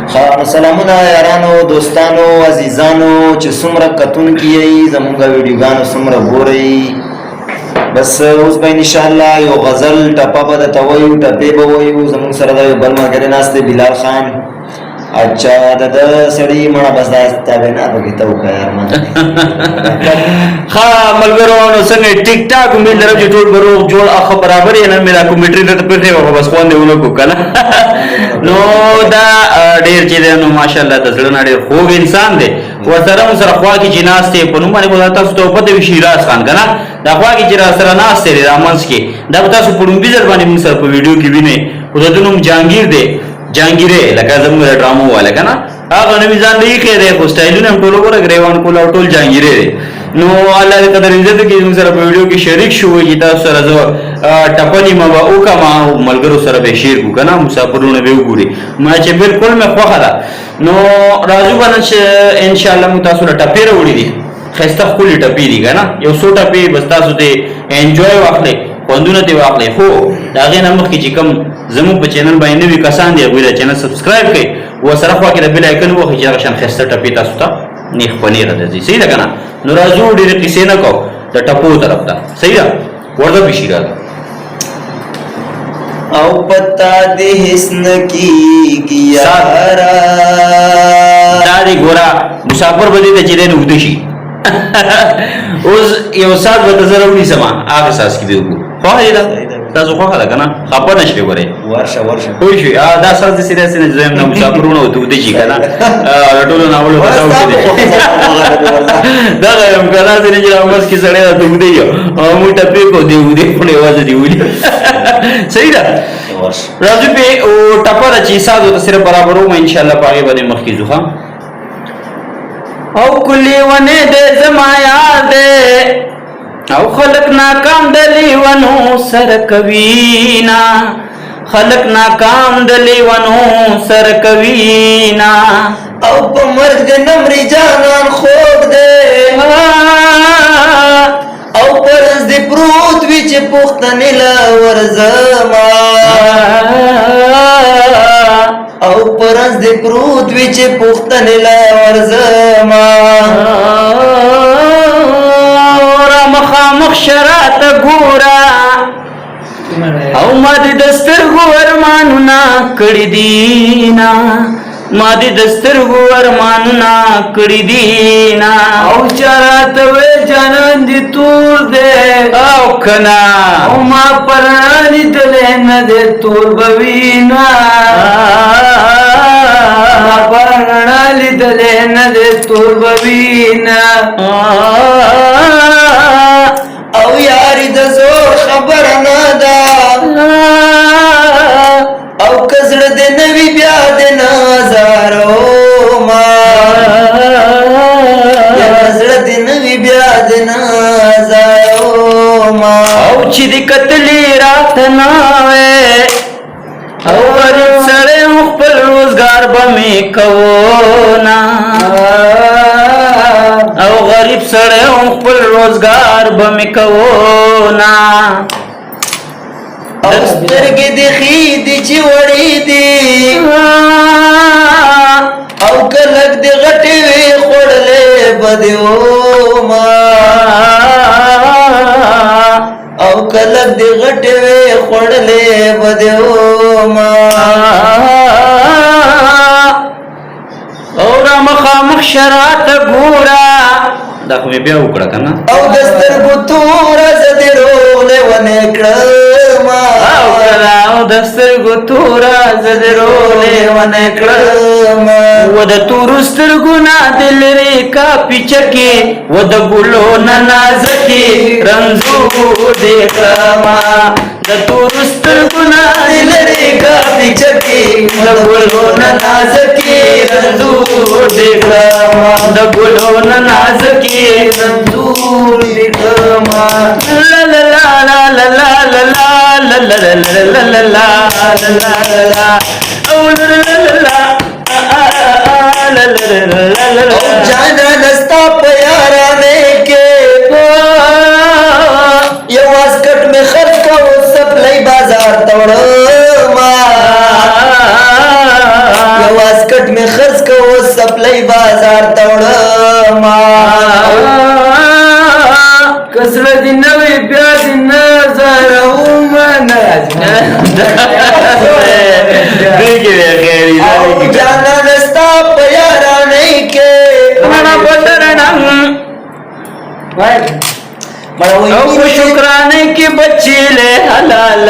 سلامونه یارانو دوستانو عزیزانو چې څومره کتونکي یې زمونږ ویډیوګانو څومره ګورئ بس اوس به انشاءالله یو غزل ټپه به درته وایو ټپې به وایو زمونږ سره د یو بل ملګری ناست دی بلال خان اچھا د سړي مړه بس دا تابع نه پکې ته وکړه یار ما ها ملګرو نو څنګه ټیک ټاک امید لرم چې ټول بروغ جوړ اخ برابر یې نه میرا کومټری ته پټه وو بس خوان دیونه کو کنه نو دا ډیر چې نو ماشاءالله د زړه نه ډیر خوږ انسان دی ورسره سره خوا کې جناس ته په نوم باندې بوله تاسو ته پته وی شیراز خان کنه دا خوا کې چې سره ناس ته رامنس کې دا تاسو په لومبي ځل باندې موږ سره په ویډیو کې وینئ او د نوم جانگیر دی جانگیره لکه زموږ ډرامو والا کنه هغه نوم ځان دی کې دی خو سټایلونه ټول وګوره غریوان کول او ټول جانگیره دی نو الله دې قدر عزت کې موږ سره په ویډیو کې شریک شو چې تاسو سره زو ټپنی ما او کما ملګرو سره به شیر کو کنه مسافرونه به وګوري ما چې بالکل مې خوخه ده نو راځو باندې ان شاء الله مو تاسو ټپې وروړي دي خسته خپل ټپې دي کنه یو څو ټپې بس تاسو ته انجوای واخلئ خوندونه دی واخلئ خو دا غي نه مخکې چې کوم زموږ په چینل باندې نوی کسان دی غوړي چینل سبسکرایب کړئ او سره خو کې د بیل آیکن وخی چې هغه شان خسته ټپې تاسو ته نیخ پنیر راځي صحیح ده کنه نو راځو ډېر کیسې نه کو د ټپو طرف ته صحیح ده ورته بشي راځه او پتا دې حسن کی یارا دا دی ګورا مسافر بده ته چیرې نو ودشي اوس یو سات به ضروري سما هغه ساس کې دی خو دا تاسو خو هغه کنه خپل نشي غوري ورشه خو شي دا ساس د سیریس نه زم نه مسافرونه ودو دي چې کنه ټولو ناولو تاسو دي دا یم کنه چې راوس کې سړی ته ودی یو مو ټپې کو دی ودی په لوازه دی ودی صحیح ده راځي په او ټپره چې ساده سره برابرو ان شاء الله پاره باندې مخکې ځوخه او کلی ونه دې زما یاد دې او خلق ناکام دلی ونو سر کوینا خلق ناکام دلی ونو سر کوینا او په مرګ د نمرې جانان خوب دې او پرز دې پروت وی چې پختنه لا ورزما او پرز دې پروت وی چې پختنه لا ورزما مخامخ شرات ګورا او ما دې دسترګو ارمانونه کړی دینا ما دې دسترګو ارمانونه کړی دینا او چرات وې جنان دې تور دې او کنا او ما پرانی دلې نه دې تور بوینا ما پرانی دلې نه دې تور بوینا او یاری د زور خبر نه ده او کزړه د نوی بیا د نازارو ما کزړه د نوی بیا د نازارو ما او چې د کتلی رات نه او غریب سره خپل روزګار به می کونا او غریب سره خپل روزګار به می کونا او سترګې د خېدې چې وړې دي او کلک د غټې وې خړلې بدیو ما او کلک د غټې وې خړلې بدیو ما او را مخامخ شرات ګورا دا خو بیا وکړه کنه او دسترګو تور زدې رولې ونه کړم او کلا او دسترګو تور زدې رولې ونه کړم و د تور سترګو نه دلري کا پچکه و د ګلو نه نازکي رنزو دې کما د تور سترګو نه دلري کا پچکه د ګلو نه نازکي رنزو دې کما د ګلو نه نازکي رنزور دې کما لا لا لا لا لا لا لا لا لا لا لا لا لا او لا لا لا او جانا دستا پیارانه کې یو واسکټ می خرج کا او سپلای بازار توړ ما یو واسکټ ګټ می خرڅ کو سپلای بازار توړما کسړه دی نوې بیا دی نظر ومنه دیکھے خیری او جانا نستا په یارانې کې مانا پترنم او شکرانے کی بچی لے حلال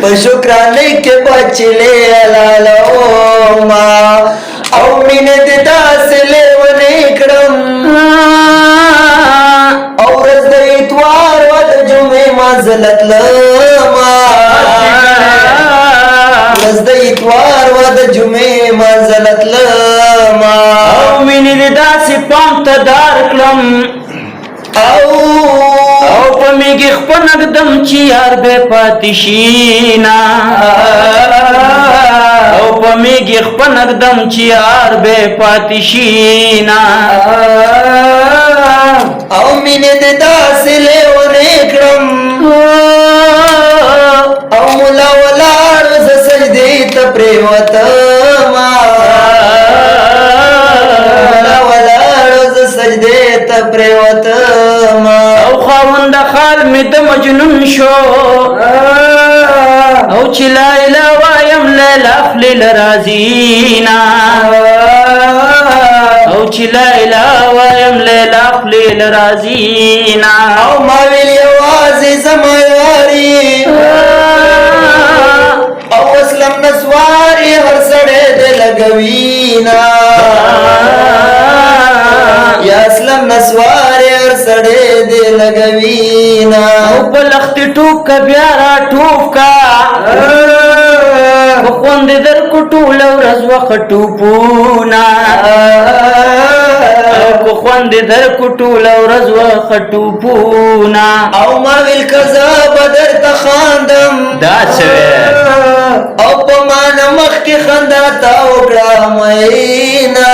په شکرانې کې بچلې حلالو ما او مینه دې داسې لیونې کړم او ورځ د اتوار و د جمعې منزلت لما ورځ د اتوار و د جمعې منزلت لما او مینه دې داسې پام ته دار کړم او پمیږي خپل نقدم چې یار به پاتشینا او پمیږي خپل نقدم چې یار به پاتشینا او مینه دې داسې لیونې کړم او مولا ولاړ ز سجدې ته پریوتما مولا ولاړ ز سجدې ته پریوتما او خاوند خال می د مجنون شو او چې لا اله وایم لیلا خلیل رازینا او چې لا اله وایم لیلا خلیل رازینا او ما ویل یوازې زما یاري او اسلام نسواري هر سړی دې لګوینا یا اسلام نسواري هر سړی دې لګوینا او بلخت ټوک کا بیا را ټوک کا خوند در کټول ورځ وخت ټوپونا او خوند در کټول ورځ وخت ټوپونا او ما ویل کزا بدر ته خاندم دا څه او په مان مخ کې خندا تا وکړه مینا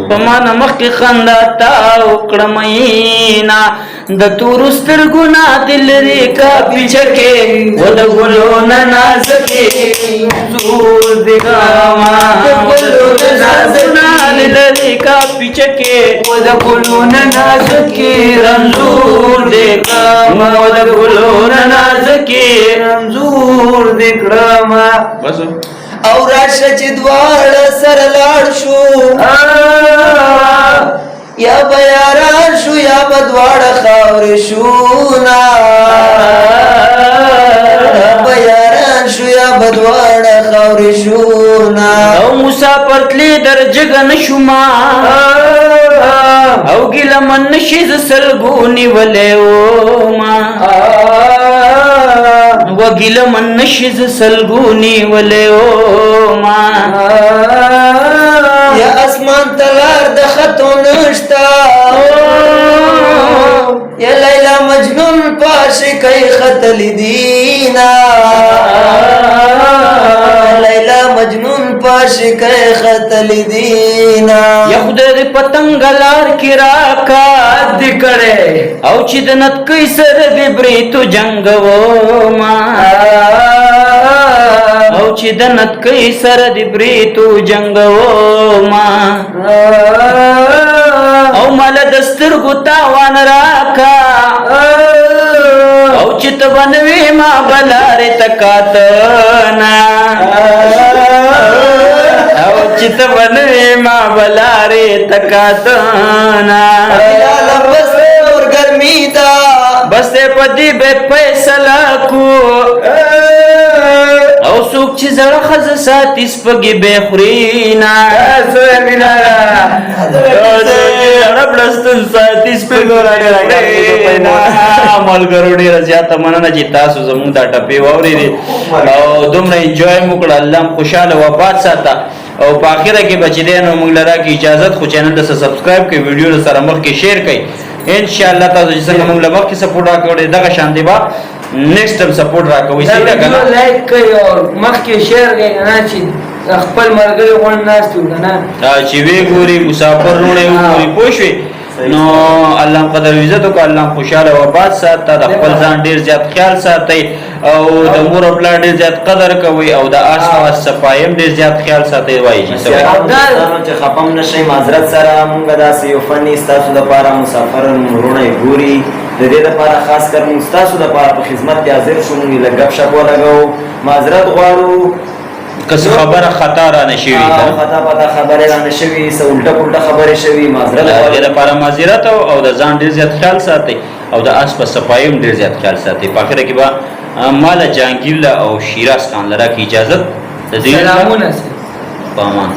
پمانا مخ کی خندا تا وکړه مینا د تور سترګنا دل ریکا پیچکه ود ګلو نازکه زور دګاما ګلو نازکه دل ریکا پیچکه ود ګلو نازکه رنزور دګاما ود ګلو نازکه رنزور دګړما بس او راشه چې دواړه سره لاړ شو یا بیاران شو یا بدواړه خاور شو نا یا بیاران شو یا بدواړه خاور شو نا او مسافر تلی در جگن شما او ګل من نشي سلګونی ولې او ما وګل من نشي سلګونی ولې او ما یا اسمان تلار د خطو نشتا یا لیلا مجنون پاش کئی خط لیدینا لیلا مجنون پاش کئی خط لیدینا یا خدای پتنګ لار کی راکا دکړې او چې د نت کې سر دې بریتو جنگو ما او چې د نت کې سر دې بریتو جنگو ما او مال دستر ګتا وان راکا او چې ته بنوي ما بلاره تکاتنا او چې ته بنوي ما بلاره تکاتنا بلال بس اور گرمی دا بس پدی به فیصله کو او څوک چې زړه خز ساتي سپږې به خورينا سوې مینا رب لستن ساتي سپږې راګرا ملګرو ډیر زیاته مننه چې تاسو زموږ دا ټپې واورېدې او دومره انجوای مو کړ الله خوشاله وفات ساته او په اخره کې بچیدانو موږ لرا کی اجازه خو چینل ته سبسکرایب کړئ ویډیو سره مخ کې شیر کړئ ان شاء الله تاسو چې څنګه موږ لږ کې سپورټ راکړئ دغه شان دی با نیکسٹ ټایم سپورټ راکوي سیده کنه لایک کوي او مخ کې شیر کوي نه چې خپل مرګي غون ناستو کنه چې وی ګوري مسافر رونه ګوري پوښوي نو الله قدر عزت او الله خوشاله وفات ساته د خپل ځان ډیر زیات خیال ساتي او د مور او پلار ډېر زیات قدر کوئ او د آس پاس صفایي هم ډېر زیات خیال ساتئ وایي چې څه وایي. دوستانو چې خپم نشئ معذرت سره مونږ داسې یو فني ستاسو لپاره مسافر وروڼه یې ګوري د دې لپاره خاص کر مونږ ستاسو لپاره په خدمت کې حاضر شو مونږ یې لږ ګپ شپ ولګوو معذرت غواړو که څه خبره خطا رانه شوي خطا پتا خبرې رانه شوي څه الټه پلټه خبرې شوي معذرت د غواړو هغې لپاره معذرت او د ځان ډېر زیات خیال ساتئ او د آس په صفایي هم ډېر زیات خیال ساتئ. په آخره کې به ماله جهانګیر له او شیراز خان لره کې اجازت د دې سلامونه په امان.